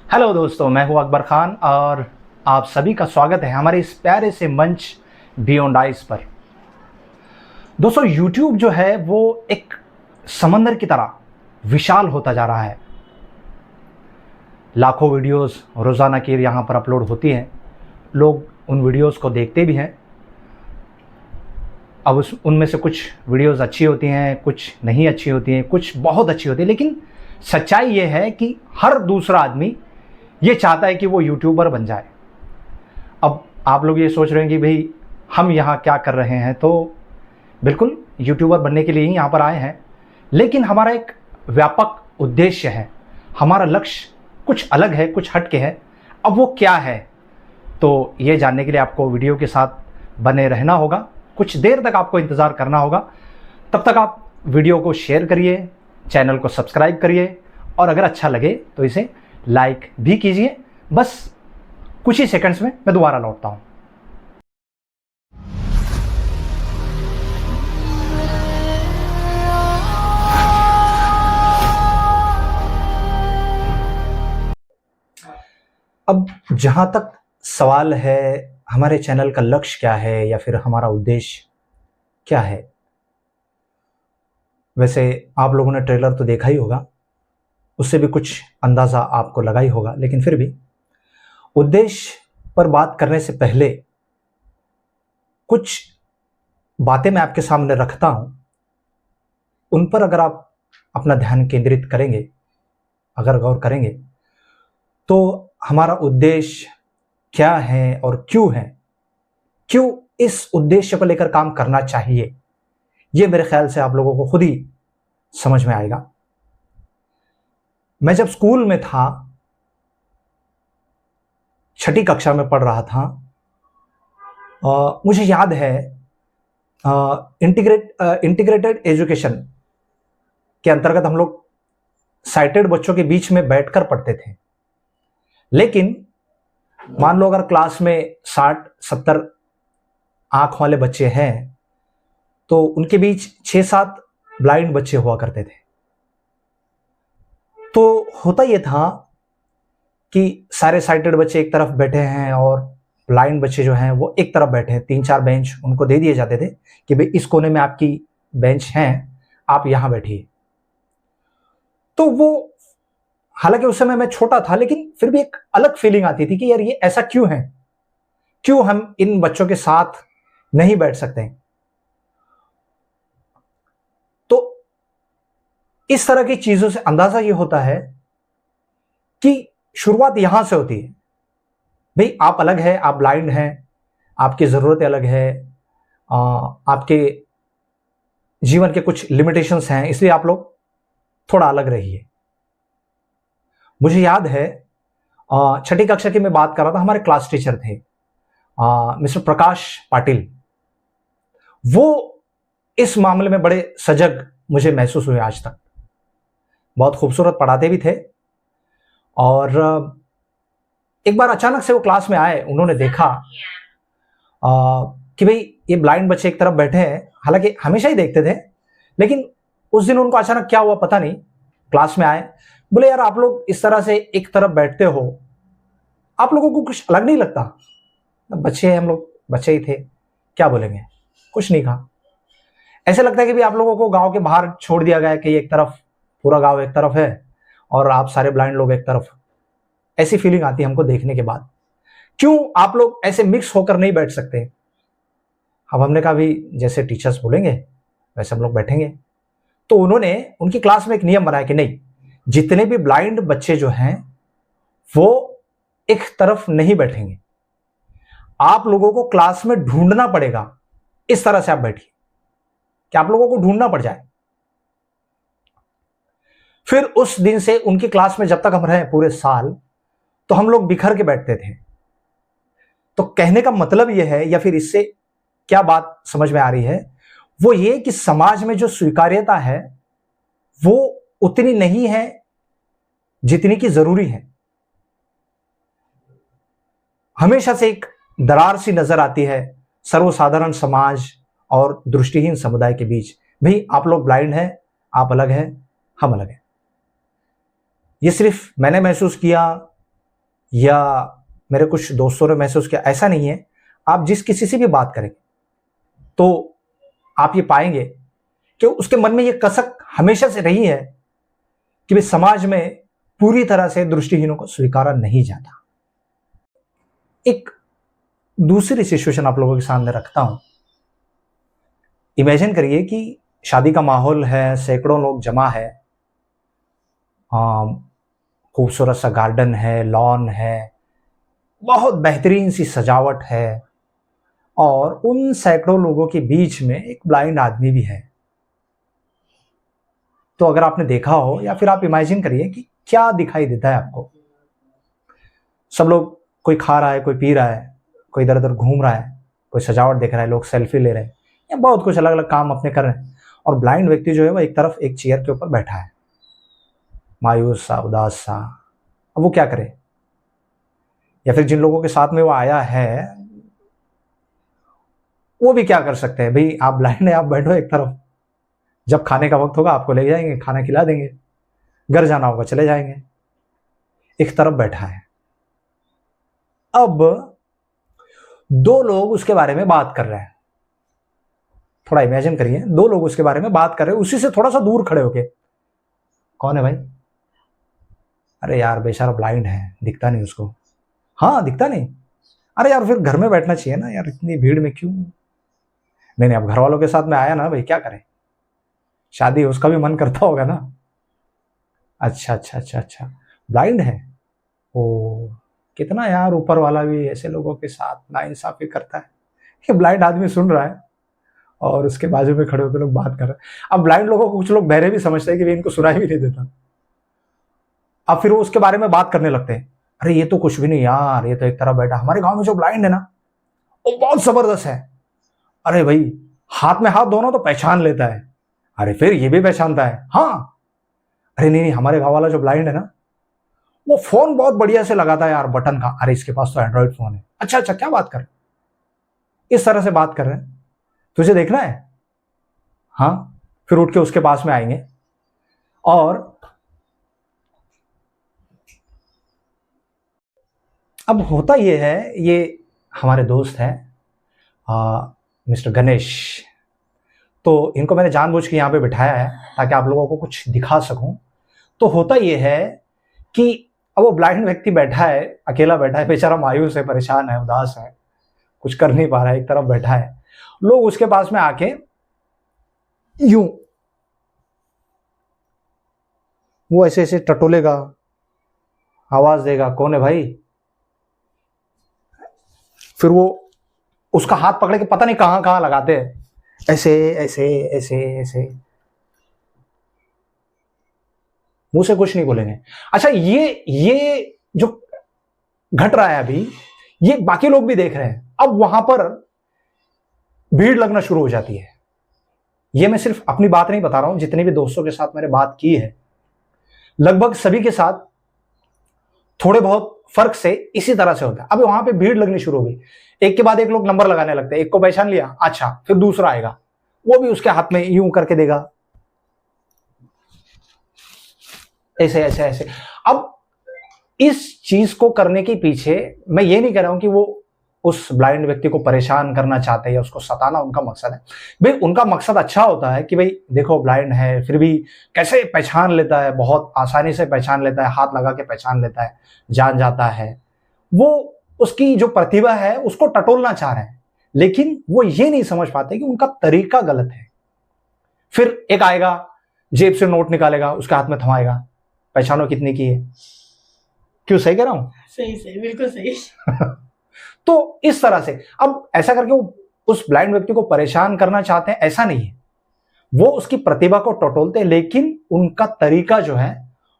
Hello दोस्तों, मैं हूं अकबर खान और आप सभी का स्वागत है हमारे इस प्यारे से मंच बियॉन्ड आइज पर। दोस्तों, YouTube जो है वो एक समंदर की तरह विशाल होता जा रहा है। लाखों वीडियोस रोज़ाना की यहाँ पर अपलोड होती हैं। लोग उन वीडियोस को देखते भी हैं। अब उनमें से कुछ वीडियोस अच्छी होती हैं, कुछ नहीं अच्छी होती हैं, कुछ बहुत अच्छी होती है। लेकिन सच्चाई ये है कि हर दूसरा आदमी ये चाहता है कि वो यूट्यूबर बन जाए। अब आप लोग ये सोच रहे हैं कि भाई हम यहाँ क्या कर रहे हैं, तो बिल्कुल यूट्यूबर बनने के लिए ही यहाँ पर आए हैं। लेकिन हमारा एक व्यापक उद्देश्य है, हमारा लक्ष्य कुछ अलग है, कुछ हट के है। अब वो क्या है, तो ये जानने के लिए आपको वीडियो के साथ बने रहना होगा। कुछ देर तक आपको इंतज़ार करना होगा। तब तक आप वीडियो को शेयर करिए, चैनल को सब्सक्राइब करिए और अगर अच्छा लगे तो इसे लाइक भी कीजिए। बस कुछ ही सेकंड्स में मैं दोबारा लौटता हूं। अब जहां तक सवाल है हमारे चैनल का लक्ष्य क्या है या फिर हमारा उद्देश्य क्या है, वैसे आप लोगों ने ट्रेलर तो देखा ही होगा, उससे भी कुछ अंदाज़ा आपको लगा ही होगा। लेकिन फिर भी उद्देश्य पर बात करने से पहले कुछ बातें मैं आपके सामने रखता हूं। उन पर अगर आप अपना ध्यान केंद्रित करेंगे, अगर गौर करेंगे, तो हमारा उद्देश्य क्या है और क्यों है, क्यों इस उद्देश्य को लेकर काम करना चाहिए, ये मेरे ख्याल से आप लोगों को खुद ही समझ में आएगा। मैं जब स्कूल में था, 6ठी कक्षा में पढ़ रहा था, मुझे याद है इंटीग्रेटेड एजुकेशन के अंतर्गत हम लोग साइटेड बच्चों के बीच में बैठकर पढ़ते थे। लेकिन मान लो अगर क्लास में 60-70 आंख वाले बच्चे हैं तो उनके बीच 6-7 ब्लाइंड बच्चे हुआ करते थे। तो होता यह था कि सारे साइटेड बच्चे एक तरफ बैठे हैं और ब्लाइंड बच्चे जो हैं वो एक तरफ बैठे हैं। 3-4 बेंच उनको दे दिए जाते थे कि भाई इस कोने में आपकी बेंच हैं, आप यहां बैठिए। तो वो, हालांकि उस समय मैं छोटा था, लेकिन फिर भी एक अलग फीलिंग आती थी कि यार ये ऐसा क्यों है, क्यों हम इन बच्चों के साथ नहीं बैठ सकते। तो इस तरह की चीजों से अंदाजा ये होता है कि शुरुआत यहां से होती है। भाई आप अलग है, आप ब्लाइंड हैं, आपकी जरूरतें अलग है, आपके जीवन के कुछ लिमिटेशंस हैं, इसलिए आप लोग थोड़ा अलग रहिए। मुझे याद है 6ठी कक्षा की मैं बात कर रहा था, हमारे क्लास टीचर थे मिस्टर प्रकाश पाटिल। वो इस मामले में बड़े सजग मुझे महसूस हुए आज तक। बहुत खूबसूरत पढ़ाते भी थे। और एक बार अचानक से वो क्लास में आए, उन्होंने देखा कि भाई ये ब्लाइंड बच्चे एक तरफ बैठे हैं। हालांकि हमेशा ही देखते थे, लेकिन उस दिन उनको अचानक क्या हुआ पता नहीं, क्लास में आए, बोले यार आप लोग इस तरह से एक तरफ बैठते हो, आप लोगों को कुछ अलग नहीं लगता? बच्चे हैं हम लोग, बच्चे ही थे, क्या बोलेंगे, कुछ नहीं कहा। ऐसे लगता है कि भी आप लोगों को गांव के बाहर छोड़ दिया गया है कि एक तरफ, पूरा गांव एक तरफ है और आप सारे ब्लाइंड लोग एक तरफ। ऐसी फीलिंग आती है हमको देखने के बाद। क्यों आप लोग ऐसे मिक्स होकर नहीं बैठ सकते? अब हमने कहा भी जैसे टीचर्स बोलेंगे वैसे हम लोग बैठेंगे। तो उन्होंने उनकी क्लास में एक नियम बनाया कि नहीं, जितने भी ब्लाइंड बच्चे जो हैं वो एक तरफ नहीं बैठेंगे, आप लोगों को क्लास में ढूंढना पड़ेगा, इस तरह से आप बैठिए कि आप लोगों को ढूंढना पड़ जाए। फिर उस दिन से उनकी क्लास में जब तक हम रहे पूरे साल, तो हम लोग बिखर के बैठते थे। तो कहने का मतलब यह है, या फिर इससे क्या बात समझ में आ रही है, वो ये कि समाज में जो स्वीकार्यता है वो उतनी नहीं है जितनी की जरूरी है। हमेशा से एक दरार सी नजर आती है सर्वसाधारण समाज और दृष्टिहीन समुदाय के बीच। भाई आप लोग ब्लाइंड हैं, आप अलग हैं, हम अलग हैं। ये सिर्फ मैंने महसूस किया या मेरे कुछ दोस्तों ने महसूस किया, ऐसा नहीं है। आप जिस किसी से भी बात करेंगे तो आप ये पाएंगे कि उसके मन में ये कसक हमेशा से रही है कि वे समाज में पूरी तरह से दृष्टिहीनों को स्वीकारा नहीं जाता। एक दूसरी सिचुएशन आप लोगों के सामने रखता हूं। इमेजिन करिए कि शादी का माहौल है, सैकड़ों लोग जमा है, खूबसूरत सा गार्डन है, लॉन है, बहुत बेहतरीन सी सजावट है, और उन सैकड़ों लोगों के बीच में एक ब्लाइंड आदमी भी है। तो अगर आपने देखा हो या फिर आप इमेजिन करिए कि क्या दिखाई देता है आपको। सब लोग, कोई खा रहा है, कोई पी रहा है, कोई इधर उधर घूम रहा है, कोई सजावट देख रहा है, लोग सेल्फी ले रहे हैं, या बहुत कुछ अलग अलग काम अपने कर रहे हैं, और ब्लाइंड व्यक्ति जो है वो एक तरफ एक चेयर के ऊपर बैठा है, मायूस सा, उदास सा। अब वो क्या करे? या फिर जिन लोगों के साथ में वो आया है वो भी क्या कर सकते हैं? भाई आप ब्लाइंड है, आप बैठो एक तरफ, जब खाने का वक्त होगा आपको ले जाएंगे, खाना खिला देंगे, घर जाना होगा चले जाएंगे। एक तरफ बैठा है। अब दो लोग उसके बारे में बात कर रहे हैं। थोड़ा इमेजिन करिए, दो लोग उसके बारे में बात कर रहे हैं, उसी से थोड़ा सा दूर खड़े होके। कौन है भाई? अरे यार बेचारा ब्लाइंड है, दिखता नहीं उसको। हाँ दिखता नहीं। अरे यार फिर घर में बैठना चाहिए ना यार, इतनी भीड़ में क्यों? नहीं, अब घर वालों के साथ में आया ना भाई, क्या करें, शादी उसका भी मन करता होगा ना। अच्छा अच्छा अच्छा अच्छा, ब्लाइंड है। ओ, कितना यार ऊपर वाला भी ऐसे लोगों के साथ नाइंसाफी करता है कि ब्लाइंड आदमी सुन रहा है और उसके बाजू में खड़े होकर लोग बात कर रहे हैं। अब ब्लाइंड लोगों को कुछ लोग बहरे भी समझते हैं कि इनको सुनाई भी नहीं देता। अब फिर वो उसके बारे में बात करने लगते हैं। अरे ये तो कुछ भी नहीं यार, ये तो एक तरह बैठा, हमारे गांव में जो ब्लाइंड है ना वो बहुत जबरदस्त है। अरे भाई हाथ में हाथ दोनों तो पहचान लेता है। अरे फिर ये भी पहचानता है? हाँ। अरे नहीं, हमारे गांव वाला जो ब्लाइंड है ना वो फोन बहुत बढ़िया से लगाता है यार, बटन का। अरे इसके पास तो एंड्रॉइड फोन है। अच्छा अच्छा, क्या बात कर रहे हैं? इस तरह से बात कर रहे हैं, तुझे देखना है? हाँ। फिर उठ के उसके पास में आएंगे और अब होता ये है, ये हमारे दोस्त हैं मिस्टर गणेश। तो इनको मैंने जानबूझ के यहाँ पे बिठाया है ताकि आप लोगों को कुछ दिखा सकूं। तो होता ये है कि अब वो ब्लाइंड व्यक्ति बैठा है, अकेला बैठा है, बेचारा मायूस है, परेशान है, उदास है, कुछ कर नहीं पा रहा है, एक तरफ बैठा है। लोग उसके पास में आके यूं वो ऐसे ऐसे टटोलेगा, आवाज देगा, कौन है भाई? फिर वो उसका हाथ पकड़ के पता नहीं कहां कहां लगाते हैं, ऐसे ऐसे ऐसे ऐसे, मुंह से कुछ नहीं बोलेंगे। अच्छा, ये जो घट रहा है अभी, ये बाकी लोग भी देख रहे हैं। अब वहां पर भीड़ लगना शुरू हो जाती है। ये मैं सिर्फ अपनी बात नहीं बता रहा हूं, जितने भी दोस्तों के साथ मैंने बात की है लगभग सभी के साथ थोड़े बहुत फर्क से इसी तरह से होता है। अब वहां पे भीड़ लगनी शुरू हो गई, एक के बाद एक लोग नंबर लगाने लगते हैं। एक को पहचान लिया, अच्छा फिर दूसरा आएगा, वो भी उसके हाथ में यूं करके देगा, ऐसे ऐसे ऐसे। अब इस चीज को करने के पीछे मैं ये नहीं कह रहा हूं कि वो उस ब्लाइंड व्यक्ति को परेशान करना चाहते हैं या उसको सताना उनका मकसद है। भाई उनका मकसद अच्छा होता है कि भाई देखो ब्लाइंड है फिर भी कैसे पहचान लेता है, बहुत आसानी से पहचान लेता है, हाथ लगा के पहचान लेता है, जान जाता है। वो उसकी जो प्रतिभा है उसको टटोलना चाह रहे हैं, लेकिन वो ये नहीं समझ पाते कि उनका तरीका गलत है। फिर एक आएगा, जेब से नोट निकालेगा, उसके हाथ में थमाएगा, पहचानो कितने की है। क्यों, सही कह रहा हूं? सही सही, बिल्कुल सही। तो इस तरह से अब ऐसा करके वो उस ब्लाइंड व्यक्ति को परेशान करना चाहते हैं, ऐसा नहीं है। वो उसकी प्रतिभा को टटोलते हैं, लेकिन उनका तरीका जो है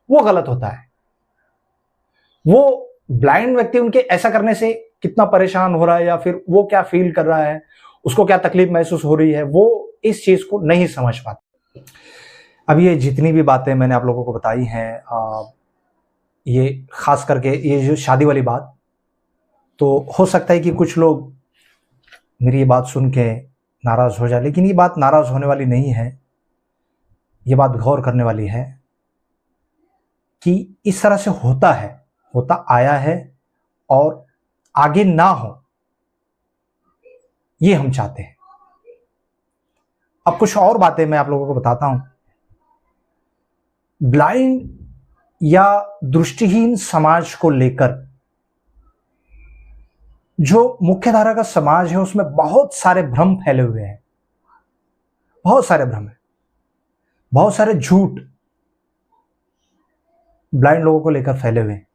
वो गलत होता है। वो ब्लाइंड व्यक्ति उनके ऐसा करने से कितना परेशान हो रहा है या फिर वो क्या फील कर रहा है, उसको क्या तकलीफ महसूस हो रही है, वो इस चीज को नहीं समझ पाते। अब ये जितनी भी बातें मैंने आप लोगों को बताई हैं, ये खास करके ये जो शादी वाली बात, तो हो सकता है कि कुछ लोग मेरी ये बात सुन के नाराज हो जाए, लेकिन ये बात नाराज होने वाली नहीं है। ये बात गौर करने वाली है कि इस तरह से होता है, होता आया है और आगे ना हो, ये हम चाहते हैं। अब कुछ और बातें मैं आप लोगों को बताता हूं। ब्लाइंड या दृष्टिहीन समाज को लेकर जो मुख्य धारा का समाज है उसमें बहुत सारे भ्रम फैले हुए हैं, बहुत सारे भ्रम है, बहुत सारे झूठ ब्लाइंड लोगों को लेकर फैले हुए हैं।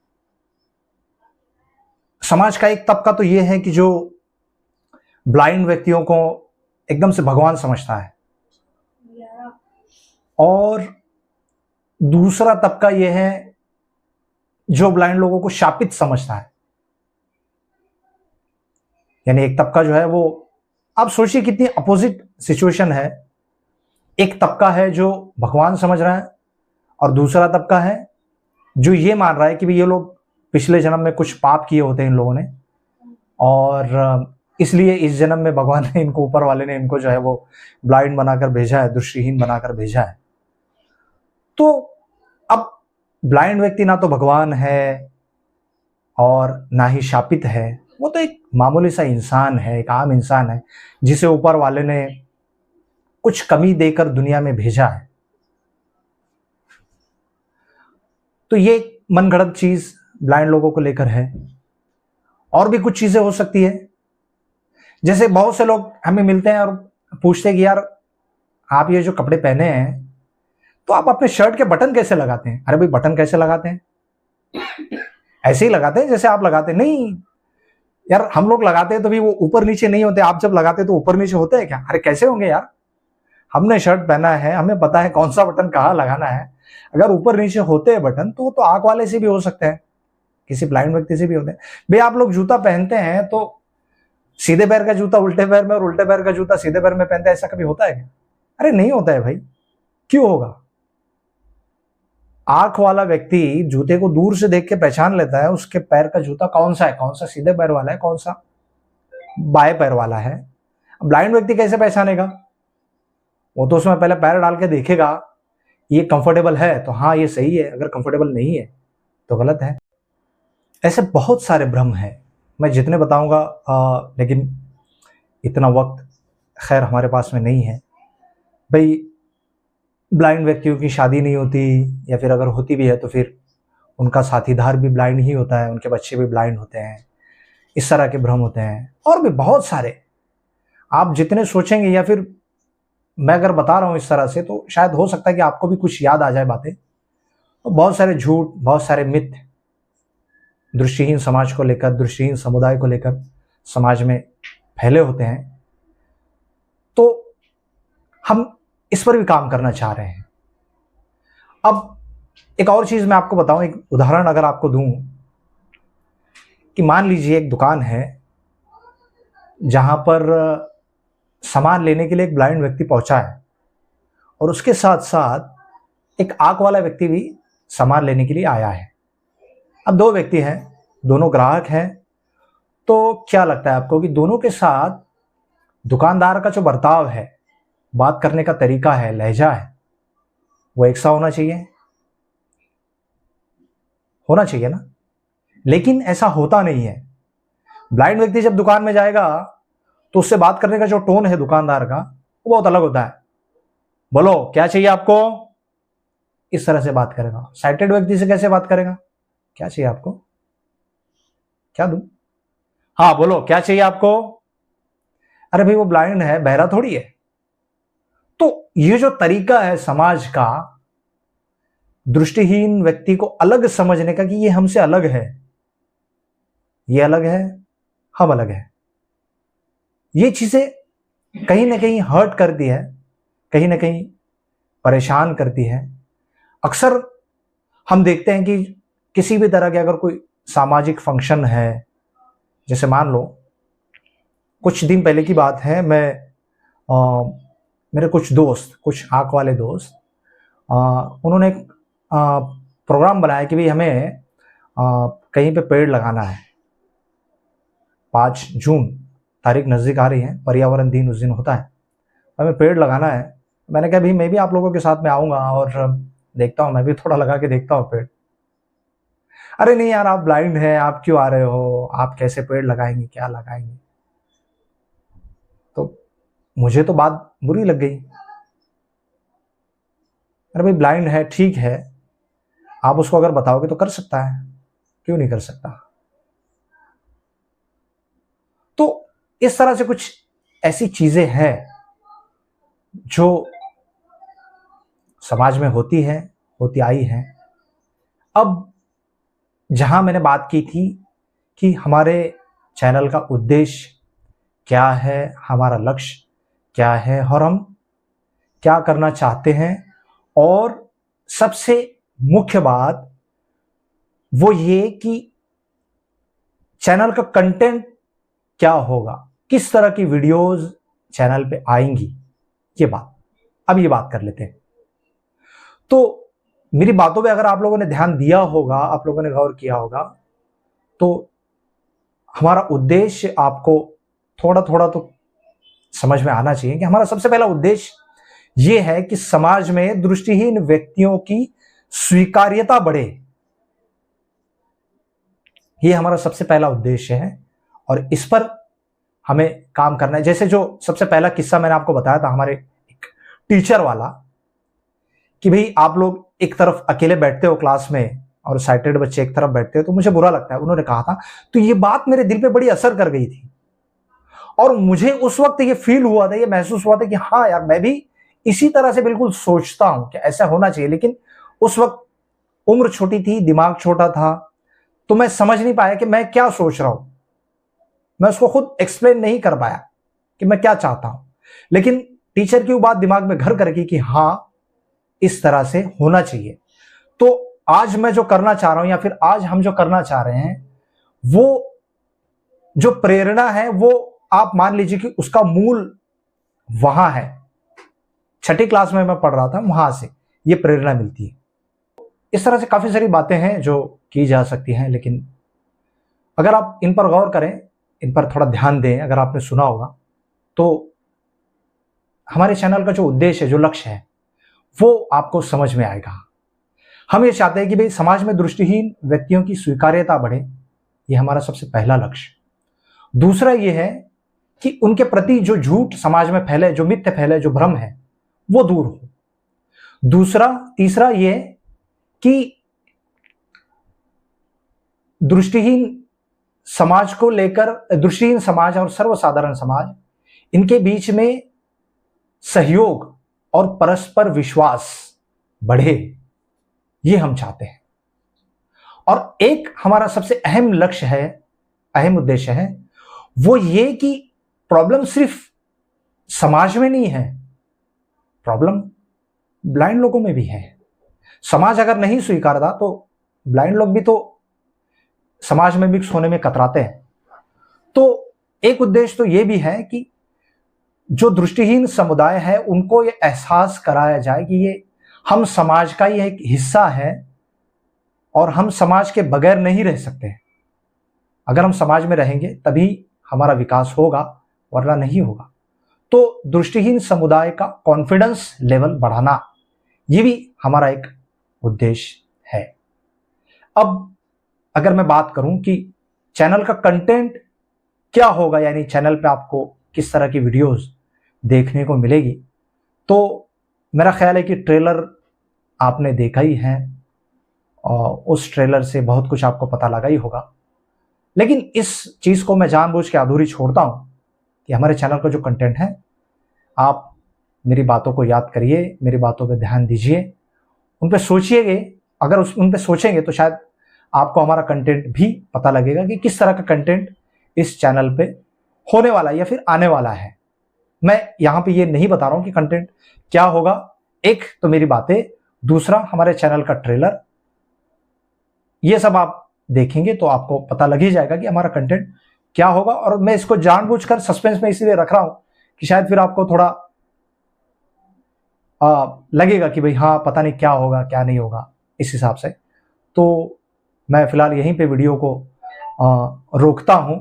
समाज का एक तबका तो यह है कि जो ब्लाइंड व्यक्तियों को एकदम से भगवान समझता है, और दूसरा तबका यह है जो ब्लाइंड लोगों को शापित समझता है। यानी एक तबका जो है वो, आप सोचिए कितनी अपोजिट सिचुएशन है। एक तबका है जो भगवान समझ रहा है, और दूसरा तबका है जो ये मान रहा है कि भी ये लोग पिछले जन्म में कुछ पाप किए होते हैं इन लोगों ने, और इसलिए इस जन्म में भगवान ने इनको, ऊपर वाले ने इनको जो है वो ब्लाइंड बनाकर भेजा है, दृष्टिहीन बनाकर भेजा है। तो अब ब्लाइंड व्यक्ति ना तो भगवान है और ना ही शापित है, वो तो एक मामूली सा इंसान है, एक आम इंसान है जिसे ऊपर वाले ने कुछ कमी देकर दुनिया में भेजा है। तो ये मनगढ़ंत चीज ब्लाइंड लोगों को लेकर है। और भी कुछ चीजें हो सकती है, जैसे बहुत से लोग हमें मिलते हैं और पूछते हैं कि यार आप ये जो कपड़े पहने हैं तो आप अपने शर्ट के बटन कैसे लगाते हैं? अरे भाई, बटन कैसे लगाते हैं? ऐसे ही लगाते हैं जैसे आप लगाते हैं। नहीं यार, हम लोग लगाते हैं तो भी वो ऊपर नीचे नहीं होते। आप जब लगाते हैं तो ऊपर नीचे होते हैं क्या? अरे कैसे होंगे यार, हमने शर्ट पहना है, हमें पता है कौन सा बटन कहाँ लगाना है। अगर ऊपर नीचे होते हैं बटन तो वो तो आंख वाले से भी हो सकते हैं, किसी ब्लाइंड व्यक्ति से भी होते हैं। भाई आप लोग जूता पहनते हैं तो सीधे पैर का जूता उल्टे पैर में और उल्टे पैर का जूता सीधे पैर में पहनते हैं, ऐसा कभी होता है क्या? अरे नहीं होता है भाई। क्यों होगा? आंख वाला व्यक्ति जूते को दूर से देख के पहचान लेता है उसके पैर का जूता कौन सा है, कौन सा सीधे पैर वाला है, कौन सा बाएं पैर वाला है। ब्लाइंड व्यक्ति कैसे पहचानेगा? वो तो उसमें पहले पैर डाल के देखेगा, ये कंफर्टेबल है तो हाँ ये सही है, अगर कंफर्टेबल नहीं है तो गलत है। ऐसे बहुत सारे भ्रम हैं, मैं जितने बताऊंगा लेकिन इतना वक्त खैर हमारे पास में नहीं है। भाई ब्लाइंड व्यक्तियों की शादी नहीं होती, या फिर अगर होती भी है तो फिर उनका साथीदार भी ब्लाइंड ही होता है, उनके बच्चे भी ब्लाइंड होते हैं। इस तरह के भ्रम होते हैं और भी बहुत सारे, आप जितने सोचेंगे, या फिर मैं अगर बता रहा हूं इस तरह से तो शायद हो सकता है कि आपको भी कुछ याद आ जाए बातें। तो बहुत सारे झूठ, बहुत सारे मिथ दृष्टिहीन समाज को लेकर, दृष्टिहीन समुदाय को लेकर समाज में फैले होते हैं। तो हम इस पर भी काम करना चाह रहे हैं। अब एक और चीज मैं आपको बताऊं, एक उदाहरण अगर आपको दूं कि मान लीजिए एक दुकान है जहां पर सामान लेने के लिए एक ब्लाइंड व्यक्ति पहुंचा है, और उसके साथ साथ एक आंख वाला व्यक्ति भी सामान लेने के लिए आया है। अब दो व्यक्ति हैं, दोनों ग्राहक हैं। तो क्या लगता है आपको कि दोनों के साथ दुकानदार का जो बर्ताव है, बात करने का तरीका है, लहजा है, वो एक सा होना चाहिए? होना चाहिए ना। लेकिन ऐसा होता नहीं है। ब्लाइंड व्यक्ति जब दुकान में जाएगा तो उससे बात करने का जो टोन है दुकानदार का, वो बहुत अलग होता है। बोलो क्या चाहिए आपको, इस तरह से बात करेगा। साइटेड व्यक्ति से कैसे बात करेगा? क्या चाहिए आपको, क्या दूं, हाँ बोलो क्या चाहिए आपको। अरे भाई वो ब्लाइंड है, बहरा थोड़ी है। तो ये जो तरीका है समाज का दृष्टिहीन व्यक्ति को अलग समझने का कि ये हमसे अलग है, ये अलग है, हम अलग है, ये चीजें कहीं ना कहीं हर्ट करती है, कहीं ना कहीं परेशान करती है। अक्सर हम देखते हैं कि किसी भी तरह के अगर कोई सामाजिक फंक्शन है, जैसे मान लो कुछ दिन पहले की बात है, मेरे कुछ दोस्त, कुछ आंख वाले दोस्त, उन्होंने एक प्रोग्राम बनाया कि भाई हमें कहीं पे पेड़ लगाना है। 5 जून तारीख नज़दीक आ रही है, पर्यावरण दिन उस दिन होता है, हमें पेड़ लगाना है। मैंने कहा भाई मैं भी आप लोगों के साथ में आऊँगा और देखता हूँ, मैं भी थोड़ा लगा के देखता हूँ पेड़। अरे नहीं यार, आप ब्लाइंड हैं, आप क्यों आ रहे हो, आप कैसे पेड़ लगाएंगे, क्या लगाएंगे। तो मुझे तो बात बुरी लग गई। अरे भाई ब्लाइंड है, ठीक है, आप उसको अगर बताओगे तो कर सकता है, क्यों नहीं कर सकता। तो इस तरह से कुछ ऐसी चीजें हैं जो समाज में होती है, होती आई है। अब जहां मैंने बात की थी कि हमारे चैनल का उद्देश्य क्या है, हमारा लक्ष्य क्या है और हम क्या करना चाहते हैं, और सबसे मुख्य बात वो ये कि चैनल का कंटेंट क्या होगा, किस तरह की वीडियोस चैनल पे आएंगी, ये बात कर लेते हैं। तो मेरी बातों पे अगर आप लोगों ने ध्यान दिया होगा, आप लोगों ने गौर किया होगा, तो हमारा उद्देश्य आपको थोड़ा थोड़ा तो समझ में आना चाहिए कि हमारा सबसे पहला उद्देश्य यह है कि समाज में दृष्टिहीन व्यक्तियों की स्वीकार्यता बढ़े। यह हमारा सबसे पहला उद्देश्य है और इस पर हमें काम करना है। जैसे जो सबसे पहला किस्सा मैंने आपको बताया था हमारे एक टीचर वाला, कि भाई आप लोग एक तरफ अकेले बैठते हो क्लास में और साइटेड बच्चे एक तरफ बैठते हो तो मुझे बुरा लगता है, उन्होंने कहा था। तो ये बात मेरे दिल पे बड़ी असर कर गई थी और मुझे उस वक्त ये फील हुआ था, ये महसूस हुआ था कि हाँ यार, मैं भी इसी तरह से बिल्कुल सोचता हूं कि ऐसा होना चाहिए। लेकिन उस वक्त उम्र छोटी थी, दिमाग छोटा था, तो मैं समझ नहीं पाया कि मैं क्या सोच रहा हूं, मैं उसको खुद एक्सप्लेन नहीं कर पाया कि मैं क्या चाहता हूं। लेकिन टीचर की वो बात दिमाग में घर कर गई कि हाँ, इस तरह से होना चाहिए। तो आज मैं जो करना चाह रहा हूं या फिर आज हम जो करना चाह रहे हैं, वो जो प्रेरणा है वो आप मान लीजिए कि उसका मूल वहां है। छठी क्लास में मैं पढ़ रहा था, वहां से ये प्रेरणा मिलती है। इस तरह से काफी सारी बातें हैं जो की जा सकती हैं, लेकिन अगर आप इन पर गौर करें, इन पर थोड़ा ध्यान दें, अगर आपने सुना होगा, तो हमारे चैनल का जो उद्देश्य है, जो लक्ष्य है, वो आपको समझ में आएगा। हम ये चाहते हैं कि भाई समाज में दृष्टिहीन व्यक्तियों की स्वीकार्यता बढ़े, ये हमारा सबसे पहला लक्ष्य। दूसरा ये है कि उनके प्रति जो झूठ समाज में फैले, जो मिथ्य फैले, जो भ्रम है, वो दूर हो। तीसरा ये कि दृष्टिहीन समाज को लेकर, दृष्टिहीन समाज और सर्वसाधारण समाज, इनके बीच में सहयोग और परस्पर विश्वास बढ़े, ये हम चाहते हैं। और एक हमारा सबसे अहम लक्ष्य है, अहम उद्देश्य है, वो ये कि प्रॉब्लम सिर्फ समाज में नहीं है, प्रॉब्लम ब्लाइंड लोगों में भी है। समाज अगर नहीं स्वीकारता तो ब्लाइंड लोग भी तो समाज में मिक्स होने में कतराते हैं। तो एक उद्देश्य तो ये भी है कि जो दृष्टिहीन समुदाय है उनको ये एहसास कराया जाए कि ये हम समाज का ही एक हिस्सा है और हम समाज के बगैर नहीं रह सकते। अगर हम समाज में रहेंगे तभी हमारा विकास होगा, वरना नहीं होगा। तो दृष्टिहीन समुदाय का कॉन्फिडेंस लेवल बढ़ाना, ये भी हमारा एक उद्देश्य है। अब अगर मैं बात करूं कि चैनल का कंटेंट क्या होगा, यानी चैनल पे आपको किस तरह की वीडियोस देखने को मिलेगी, तो मेरा ख्याल है कि ट्रेलर आपने देखा ही है और उस ट्रेलर से बहुत कुछ आपको पता लगा ही होगा। लेकिन इस चीज को मैं जानबूझ के अधूरी छोड़ता हूं कि हमारे चैनल का जो कंटेंट है, आप मेरी बातों को याद करिए, मेरी बातों पे ध्यान दीजिए, उन पे सोचिएगा। अगर उन पे सोचेंगे तो शायद आपको हमारा कंटेंट भी पता लगेगा कि किस तरह का कंटेंट इस चैनल पे होने वाला है या फिर आने वाला है। मैं यहां पे ये नहीं बता रहा हूं कि कंटेंट क्या होगा। एक तो मेरी बातें, दूसरा हमारे चैनल का ट्रेलर, ये सब आप देखेंगे तो आपको पता लग ही जाएगा कि हमारा कंटेंट क्या होगा। और मैं इसको जानबूझकर सस्पेंस में इसलिए रख रहा हूं कि शायद फिर आपको थोड़ा लगेगा कि भाई हाँ, पता नहीं क्या होगा क्या नहीं होगा, इस हिसाब से। तो मैं फिलहाल यहीं पे वीडियो को रोकता हूं।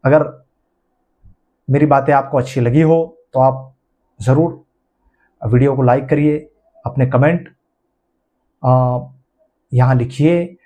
अगर मेरी बातें आपको अच्छी लगी हो तो आप ज़रूर वीडियो को लाइक करिए, अपने कमेंट यहाँ लिखिए